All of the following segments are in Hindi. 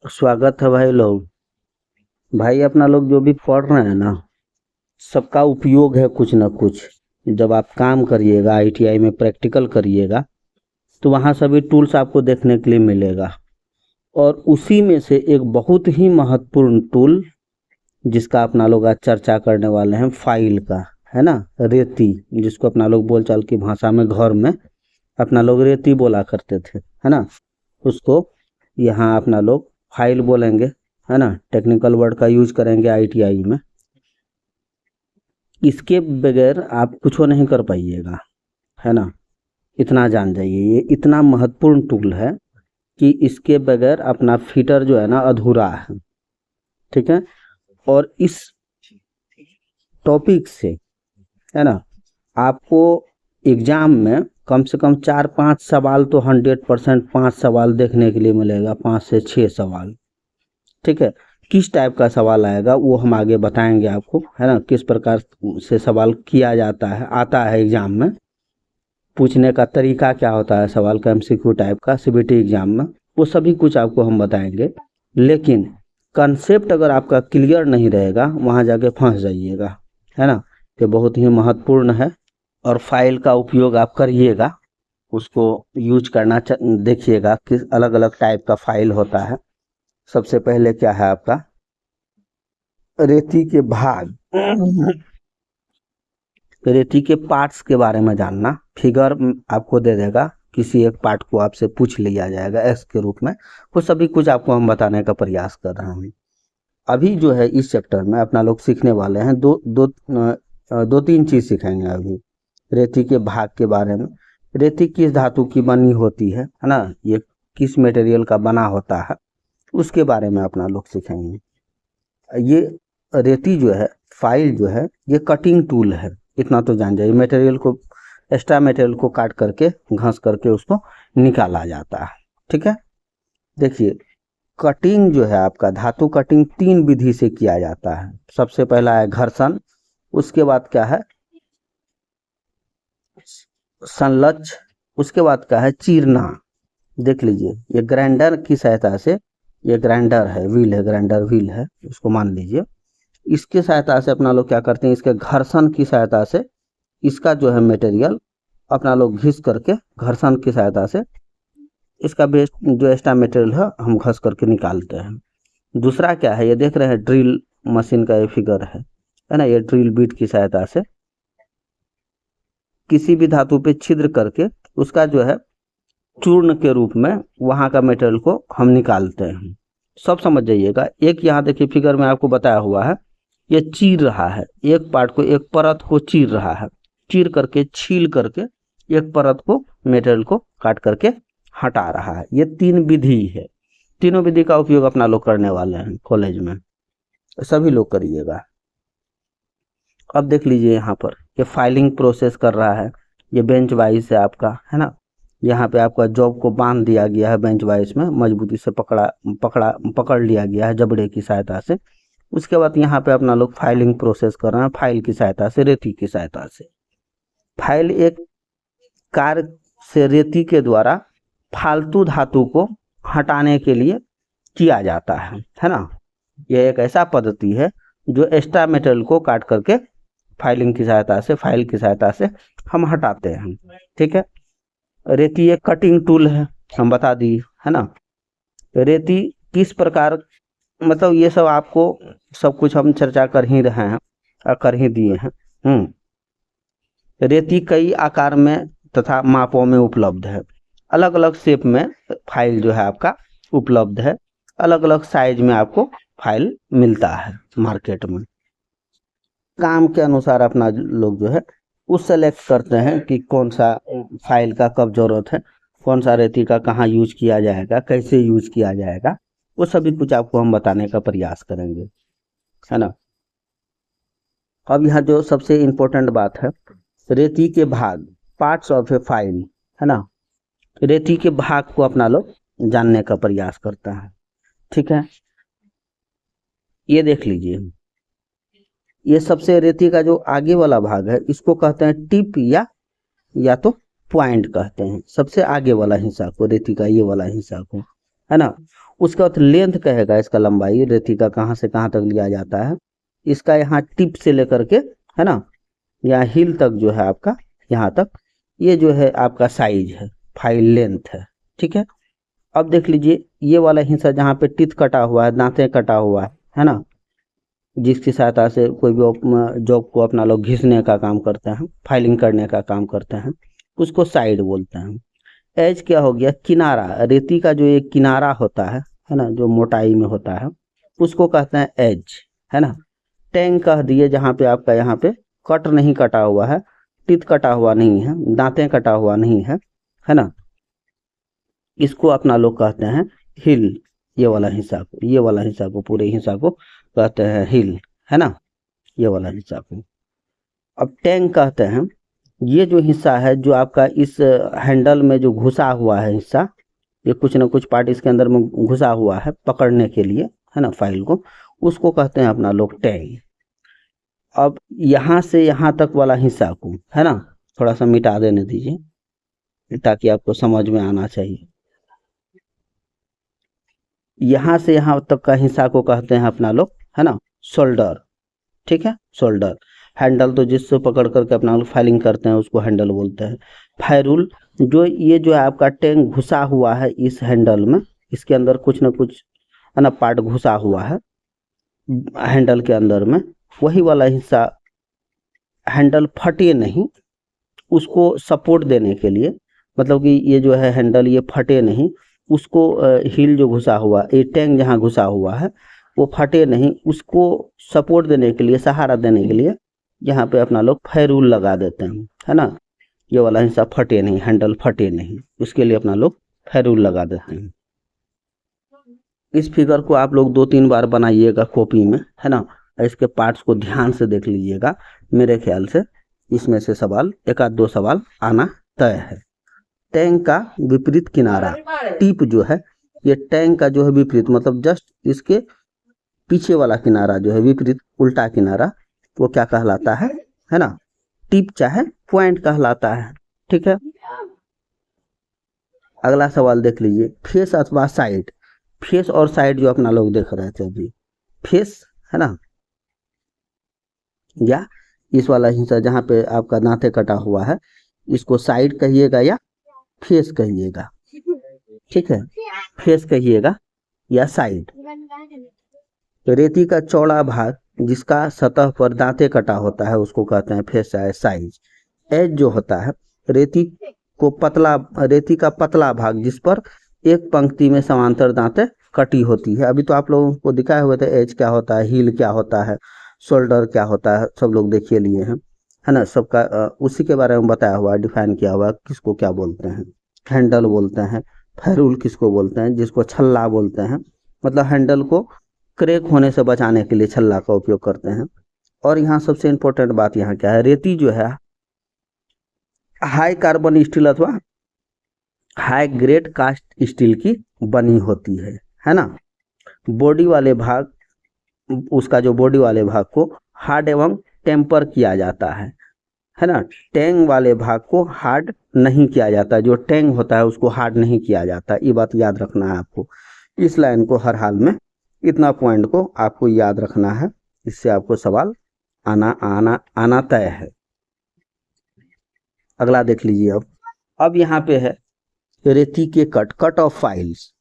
स्वागत है भाई लोग। भाई अपना लोग जो भी पढ़ रहे हैं ना, सबका उपयोग है कुछ ना कुछ। जब आप काम करिएगा, आईटीआई में प्रैक्टिकल करिएगा, तो वहाँ सभी टूल्स आपको देखने के लिए मिलेगा। और उसी में से एक बहुत ही महत्वपूर्ण टूल जिसका अपना लोग आज चर्चा करने वाले हैं, फाइल का, है ना। रेती, जिसको अपना लोग बोलचाल की भाषा में घर में अपना लोग रेती बोला करते थे, है ना। उसको यहाँ अपना लोग फाइल बोलेंगे, है ना। टेक्निकल वर्ड का यूज करेंगे आईटीआई में। इसके बगैर आप कुछ नहीं कर पाइएगा, है ना। इतना जान जाइए, ये इतना महत्वपूर्ण टूल है कि इसके बगैर अपना फिटर जो है ना अधूरा है। ठीक है। और इस टॉपिक से, है ना, आपको एग्जाम में कम से कम 4-5 सवाल तो 100% 5 सवाल देखने के लिए मिलेगा, 5 से 6 सवाल। ठीक है। किस टाइप का सवाल आएगा वो हम आगे बताएंगे आपको, है ना। किस प्रकार से सवाल किया जाता है, आता है एग्जाम में, पूछने का तरीका क्या होता है सवाल का, एमसीक्यू टाइप का सीबीटी एग्जाम में, वो सभी कुछ आपको हम बताएंगे। लेकिन कंसेप्ट अगर आपका क्लियर नहीं रहेगा, वहाँ जाके फंस जाइएगा, है ना। ये बहुत ही महत्वपूर्ण है। और फाइल का उपयोग आप करिएगा, उसको यूज करना देखिएगा किस अलग अलग टाइप का फाइल होता है। सबसे पहले क्या है आपका, रेती के भाग, रेती के पार्ट्स के बारे में जानना। फिगर आपको दे देगा, किसी एक पार्ट को आपसे पूछ लिया जाएगा एक्स के रूप में। वो सभी कुछ आपको हम बताने का प्रयास कर रहे हैं। अभी जो है इस चैप्टर में अपना लोग सीखने वाले हैं दो तीन चीज सीखेंगे अभी रेती के भाग के बारे में। रेती किस धातु की बनी होती है ना, ये किस मटेरियल का बना होता है, उसके बारे में अपना लोग सीखेंगे। ये रेती जो है, फाइल जो है, ये कटिंग टूल है, इतना तो जान जाइए। मटेरियल को, एक्स्ट्रा मटेरियल को काट करके, घास करके उसको निकाला जाता है। ठीक है। देखिए, कटिंग जो है आपका, धातु कटिंग 3 विधि से किया जाता है। सबसे पहला है घर्षण, उसके बाद क्या है संलच, उसके बाद क्या है चीरना। देख लीजिए, ये ग्राइंडर की सहायता से, ये ग्राइंडर है, व्हील है, ग्राइंडर व्हील है, उसको मान लीजिए। इसके सहायता से अपना लोग क्या करते हैं, इसके घर्षण की सहायता से इसका जो है मटेरियल अपना लोग घिस करके, घर्षण की सहायता से इसका बेस्ट जो एक्स्ट्रा मटेरियल है हम घस करके निकालते हैं। दूसरा क्या है, ये देख रहे हैं ड्रिल मशीन का ये फिगर है ना। ये ड्रिल बीट की सहायता से किसी भी धातु पे छिद्र करके उसका जो है चूर्ण के रूप में वहां का मटेरियल को हम निकालते हैं। सब समझ जाइएगा। एक यहाँ देखिए फिगर में आपको बताया हुआ है, ये चीर रहा है, एक पार्ट को, एक परत को चीर रहा है, चीर करके, छील करके एक परत को, मटेरियल को काट करके हटा रहा है। ये 3 विधि है। तीनों विधि का उपयोग अपना लोग करने वाले हैं कॉलेज में, सभी लोग करिएगा। अब देख लीजिए यहाँ पर, ये फाइलिंग प्रोसेस कर रहा है, ये बेंच वाइज है आपका, है ना। यहाँ पे आपका जॉब को बांध दिया गया है बेंच वाइज में, मजबूती से पकड़ लिया गया है जबड़े की सहायता से। उसके बाद यहाँ पे अपना लोग फाइलिंग प्रोसेस कर रहे हैं, फाइल की सहायता से, रेती की सहायता से। फाइल एक कार्य से रेती के द्वारा फालतू धातु को हटाने के लिए किया जाता है ना। यह एक ऐसा पद्धति है जो एक्स्ट्रा मटेरियल को काट करके फाइलिंग की सहायता से, फाइल की सहायता से हम हटाते हैं। ठीक है। रेती एक कटिंग टूल है, हम बता दिए, है ना। रेती किस प्रकार, मतलब ये सब आपको सब कुछ हम चर्चा कर ही रहे हैं और कर ही दिए हैं। रेती कई आकार में तथा मापों में उपलब्ध है। अलग अलग शेप में फाइल जो है आपका उपलब्ध है, अलग अलग साइज में आपको फाइल मिलता है मार्केट में। काम के अनुसार अपना लोग जो है उस सेलेक्ट करते हैं कि कौन सा फाइल का कब जरूरत है, कौन सा रेती का कहाँ यूज किया जाएगा, कैसे यूज किया जाएगा, वो सभी कुछ आपको हम बताने का प्रयास करेंगे, है ना। अब यहाँ जो सबसे इम्पोर्टेंट बात है, रेती के भाग, पार्ट्स ऑफ ए फाइल, है ना। रेती के भाग को अपना लोग जानने का प्रयास करता है। ठीक है। ये देख लीजिए, ये सबसे रेती का जो आगे वाला भाग है, इसको कहते हैं टिप या तो पॉइंट कहते हैं। सबसे आगे वाला हिस्सा को, रेती का ये वाला हिस्सा को, है ना। उसके बाद लेंथ कहेगा इसका लंबाई, रेती का कहाँ से कहाँ तक लिया जाता है, इसका यहाँ टिप से लेकर के, है ना, यहाँ हिल तक जो है आपका, यहाँ तक, ये जो है आपका साइज है, फाइल लेंथ है। ठीक है। अब देख लीजिए ये वाला हिस्सा जहाँ पे टिथ कटा हुआ है, दांतें कटा हुआ है ना, जिसकी सहायता से कोई भी जॉब को अपना लोग घिसने का काम करते हैं, फाइलिंग करने का काम करते हैं, उसको साइड बोलते हैं। एज क्या हो गया, किनारा, रेती का जो एक किनारा होता है ना, जो मोटाई में होता है, उसको कहते हैं एज, है ना। टैंग कह दिए जहाँ पे आपका यहाँ पे कट नहीं कटा हुआ है, टिथ कटा हुआ नहीं है, दांतें कटा हुआ नहीं है ना, इसको अपना लोग कहते हैं हिल। ये वाला हिस्सा को, ये वाला हिस्सा को, पूरे हिस्सा को कहते हैं हिल, है ना, ये वाला हिस्सा को। अब टैंग कहते हैं ये जो हिस्सा है जो आपका इस हैंडल में जो घुसा हुआ है हिस्सा, ये कुछ ना कुछ पार्ट इसके अंदर में घुसा हुआ है पकड़ने के लिए, है ना, फाइल को, उसको कहते हैं अपना लोग टैंग। अब यहाँ से यहाँ तक वाला हिस्सा को, है ना, थोड़ा सा मिटा देने दीजिए ताकि आपको समझ में आना चाहिए। यहाँ से यहाँ तक का हिस्सा को कहते हैं अपना लोग, है ना, शोल्डर। ठीक है, शोल्डर। हैंडल तो जिससे पकड़ करके अपना लोग फाइलिंग करते हैं उसको हैंडल बोलते हैं। फायरूल, जो ये जो है आपका टैंक घुसा हुआ है इस हैंडल में, इसके अंदर कुछ ना कुछ, है ना, पार्ट घुसा हुआ है हैंडल के अंदर में, वही वाला हिस्सा हैंडल फटे नहीं, उसको सपोर्ट देने के लिए, मतलब कि ये जो है हैंडल ये फटे नहीं, उसको हील जो घुसा हुआ, ये टैंक जहाँ घुसा हुआ है वो फटे नहीं, उसको सपोर्ट देने के लिए, सहारा देने के लिए यहाँ पे अपना लोग फायरूल लगा देते हैं, है ना, ये वाला हिस्सा फटे नहीं, हैंडल फटे नहीं, उसके लिए अपना लोग फायरूल लगा देते हैं। इस फिगर को आप लोग 2-3 बार बनाइएगा कॉपी में, है ना, इसके पार्ट्स को ध्यान से देख लीजिएगा, मेरे ख्याल से इसमें से सवाल, 1-2 सवाल आना तय है। टैंक का विपरीत किनारा, टिप जो है, ये टैंक का जो है विपरीत, मतलब जस्ट इसके पीछे वाला किनारा जो है विपरीत, उल्टा किनारा, वो क्या कहलाता है ना, टिप चाहे पॉइंट कहलाता है। ठीक है। अगला सवाल देख लीजिए, फेस अथवा साइड। फेस और साइड जो अपना लोग देख रहे थे अभी, फेस, है ना, या इस वाला हिस्सा जहाँ पे आपका दांते कटा हुआ है, इसको साइड कहिएगा या फेस कहिएगा। ठीक है, फेस कहिएगा या साइड। रेती का चौड़ा भाग जिसका सतह पर दांते कटा होता है उसको कहते हैं फेस या साइज। एज जो होता है रेती का पतला भाग जिस पर एक पंक्ति में समांतर दांतें कटी होती है। अभी तो आप लोगों को दिखाए हुए थे एज क्या होता है, हील क्या होता है, शोल्डर क्या होता है, सब लोग देखिए लिए हैं, है ना, सबका उसी के बारे में बताया हुआ, डिफाइन किया हुआ, किसको क्या बोलते हैं, हैंडल बोलते हैं, फायरूल किसको बोलते हैं, जिसको छल्ला बोलते हैं, मतलब हैंडल को क्रैक होने से बचाने के लिए छल्ला का उपयोग करते हैं। और यहाँ सबसे इम्पोर्टेंट बात यहाँ क्या है, रेती जो है हाई कार्बन स्टील अथवा हाई ग्रेड कास्ट स्टील की बनी होती है ना। बॉडी वाले भाग, उसका जो बॉडी वाले भाग को हार्ड एवं टेम्पर किया जाता है ना। टैंग वाले भाग को हार्ड नहीं किया जाता, जो टैंग होता है उसको हार्ड नहीं किया जाता, ये बात याद रखना है आपको। इस लाइन को हर हाल में, इतना पॉइंट को आपको याद रखना है, इससे आपको सवाल आना तय है। अगला देख लीजिए। अब यहाँ पे है रेती के कट ऑफ फाइल्स।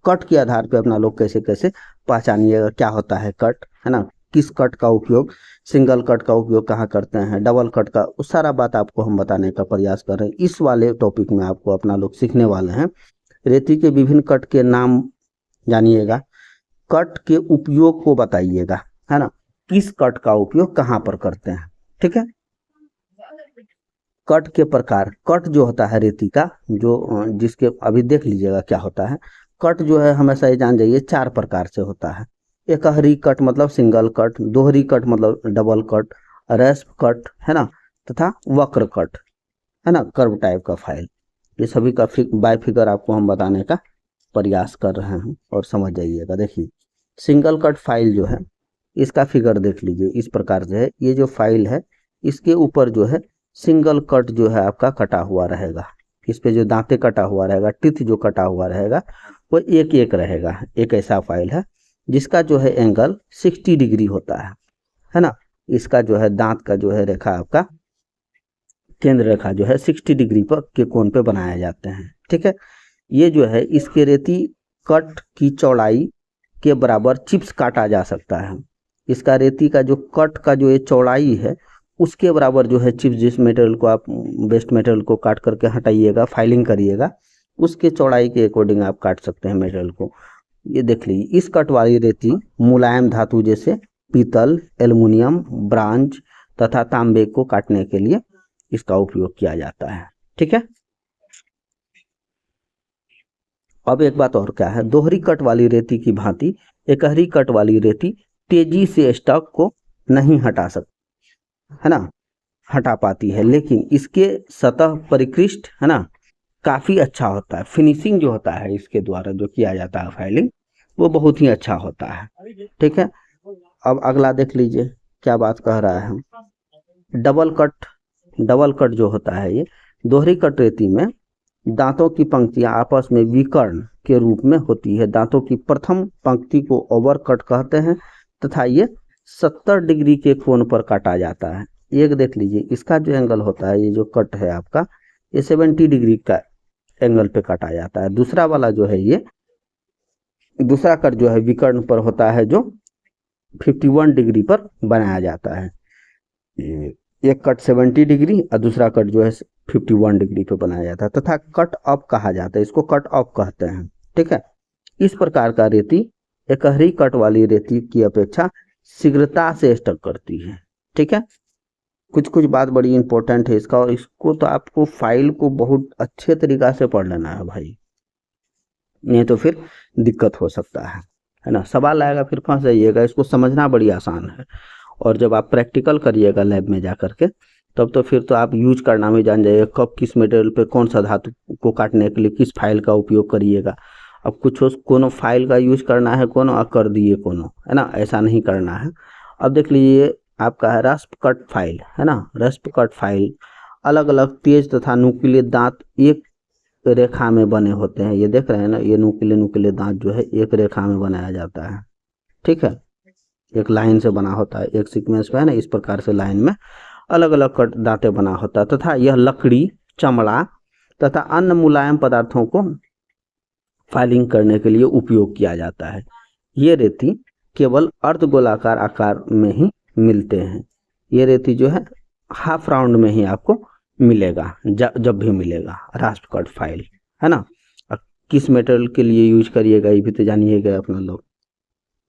कट के आधार पे अपना लोग कैसे कैसे पहचानिएगा क्या होता है कट, है ना, किस कट का उपयोग, सिंगल कट का उपयोग कहाँ करते हैं, डबल कट का, उस सारा बात आपको हम बताने का प्रयास कर रहे हैं। इस वाले टॉपिक में आपको अपना लोग सीखने वाले हैं। रेती के विभिन्न कट के नाम जानिएगा, कट के उपयोग को बताइएगा, है ना, किस कट का उपयोग कहाँ पर करते हैं। ठीक है। कट के प्रकार, कट जो होता है रेती का, जो जिसके अभी देख लीजिएगा क्या होता है। कट जो है हमेशा ये जान जाइए 4 प्रकार से होता है। एकहरी कट मतलब सिंगल कट, दोहरी कट मतलब डबल कट, रेस्प कट, है ना, तथा वक्र कट, है ना, कर्व टाइप का फाइल। ये सभी का बाय फिगर आपको हम बताने का प्रयास कर रहे हैं और समझ जाइएगा। देखिए सिंगल कट फाइल जो है इसका फिगर देख लीजिए, इस प्रकार से है। ये जो फाइल है इसके ऊपर जो है सिंगल कट जो है आपका कटा हुआ रहेगा, इस पे जो दांते कटा हुआ रहेगा, टिथ जो कटा हुआ रहेगा वो एक एक रहेगा। एक ऐसा फाइल है जिसका जो है एंगल 60 डिग्री होता है ना। इसका जो है दांत का जो है रेखा आपका केंद्र रेखा जो है 60 डिग्री पर के कोण पे बनाए जाते हैं। ठीक है, ये जो है इसके रेती कट की चौड़ाई के बराबर चिप्स काटा जा सकता है। इसका रेती का जो कट का जो ये चौड़ाई है उसके बराबर जो है चिप्स, जिस मटेरियल को आप वेस्ट मटेरियल को काट करके हटाइएगा, फाइलिंग करिएगा, उसके चौड़ाई के अकॉर्डिंग आप काट सकते हैं मटेरियल को। ये देख लीजिए, इस कट वाली रेती मुलायम धातु जैसे पीतल, एल्युमिनियम, ब्रांज तथा तांबे को काटने के लिए इसका उपयोग किया जाता है। ठीक है, अब एक बात और क्या है, दोहरी कट वाली रेती की भांति एकहरी कट वाली रेती तेजी से स्टॉक को नहीं हटा सकती है ना, हटा पाती है, लेकिन इसके सतह परिकृष्ट है ना काफी अच्छा होता है। फिनिशिंग जो होता है इसके द्वारा जो किया जाता है फाइलिंग, वो बहुत ही अच्छा होता है। ठीक है, अब अगला देख लीजिए क्या बात कह रहा है। डबल कट जो होता है, ये दोहरी कट रेती में दांतों की पंक्तियां आपस में विकर्ण के रूप में होती है। दांतों की प्रथम पंक्ति को ओवर कट कहते हैं तथा ये 70 डिग्री के कोण पर काटा जाता है। एक देख लीजिए, इसका जो एंगल होता है, ये जो कट है आपका, ये 70 डिग्री का एंगल पे काटा जाता है। दूसरा वाला जो है, ये दूसरा कट जो है विकर्ण पर होता है, जो 51 डिग्री पर बनाया जाता है। एक कट 70 डिग्री और दूसरा कट जो है 51 डिग्री पे बनाया जाता है तथा कट अप कहा जाता है, इसको कट अप कहते हैं। ठीक है, इस प्रकार का रेती एकहरी कट वाली रेती की अपेक्षा शीघ्रता से स्टक करती है। ठीक है, कुछ बात बड़ी इंपॉर्टेंट है इसका, और इसको तो आपको फाइल को बहुत अच्छे तरीका से पढ़ लेना है भाई, नहीं तो फिर दिक्कत हो सकता है ना। सवाल आएगा फिर फंस जाइएगा। इसको समझना बड़ी आसान है, और जब आप प्रैक्टिकल करिएगा लैब में जा करके, तब तो फिर तो आप यूज करना भी जान जाइएगा, कब किस मटेरियल पे कौन सा धातु को काटने के लिए किस फाइल का उपयोग करिएगा। अब कुछ कोनो फाइल का यूज करना है कोनो कर दिए कोनो, है ना, ऐसा नहीं करना है। अब देख लीजिए आपका है रस्प कट फाइल, है ना। रस्प कट फाइल अलग अलग तेज तथा नुकीले दांत एक रेखा में बने होते हैं। ये देख रहे हैं ना, ये नुकीले दांत जो है एक रेखा में बनाया जाता है। ठीक है, एक लाइन से बना होता है, एक सीक्वेंस में है ना, इस प्रकार से लाइन में अलग अलग कट दांतें बना होता है तथा यह लकड़ी, चमड़ा तथा अन्य मुलायम पदार्थों को फाइलिंग करने के लिए उपयोग किया जाता है। ये रेती केवल अर्धगोलाकार आकार में ही मिलते हैं। ये रेती जो है हाफ राउंड में ही आपको मिलेगा, जब भी मिलेगा रास्प कट फाइल, है ना। किस मटेरियल के लिए यूज करिएगा ये भी तो जानिएगा अपना लोग।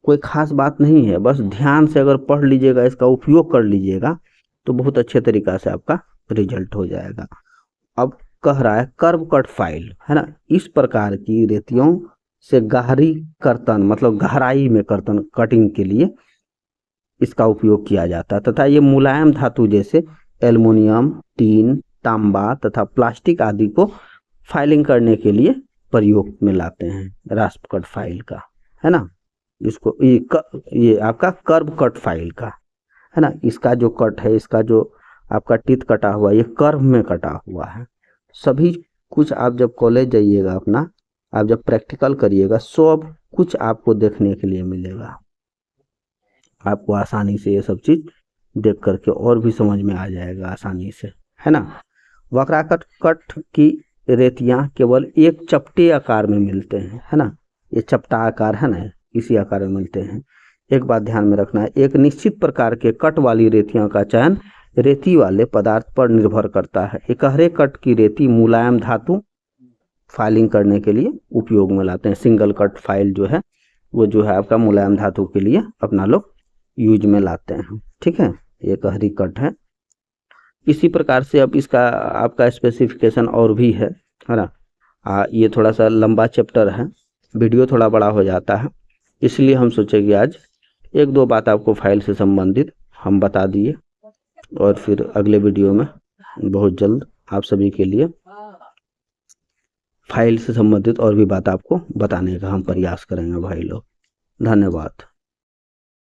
कोई खास बात नहीं है, बस ध्यान से अगर पढ़ लीजिएगा, इसका उपयोग कर लीजिएगा, तो बहुत अच्छे तरीका से आपका रिजल्ट हो जाएगा। अब कह रहा है कर्व कट फाइल, है ना। इस प्रकार की रेतियों से गहरी कर्तन, मतलब गहराई में कर्तन कटिंग के लिए इसका उपयोग किया जाता है तथा ये मुलायम धातु जैसे एल्युमिनियम, टीन, तांबा तथा प्लास्टिक आदि को फाइलिंग करने के लिए प्रयोग में लाते हैं रास्प कट फाइल का, है ना। इसको ये आपका कर्व कट फाइल का, है ना। इसका जो कट है, इसका जो आपका टीथ कटा हुआ, ये कर्व में कटा हुआ है। सभी कुछ आप जब कॉलेज जाइएगा अपना, आप जब प्रैक्टिकल करिएगा, सब कुछ आपको देखने के लिए मिलेगा। आपको आसानी से ये सब चीज देख करके और भी समझ में आ जाएगा आसानी से, है ना। वक्राकृत कट की रेतियां केवल एक चपटे आकार में मिलते हैं, है ना। ये चपटा आकार है ना, इसी आकार में मिलते हैं। एक बात ध्यान में रखना है, एक निश्चित प्रकार के कट वाली रेतियों का चयन रेती वाले पदार्थ पर निर्भर करता है। एकहरे कट की रेती मुलायम धातु फाइलिंग करने के लिए उपयोग में लाते हैं। सिंगल कट फाइल जो है वो जो है आपका मुलायम धातु के लिए अपना लोग यूज में लाते हैं। ठीक है, एकहरी कट है। इसी प्रकार से अब इसका आपका स्पेसिफिकेशन और भी है ना। ये थोड़ा सा लंबा चैप्टर है, वीडियो थोड़ा बड़ा हो जाता है, इसलिए हम सोचे कि आज एक दो बात आपको फाइल से संबंधित हम बता दिए, और फिर अगले वीडियो में बहुत जल्द आप सभी के लिए फाइल से संबंधित और भी बात आपको बताने का हम प्रयास करेंगे भाई लोग। धन्यवाद।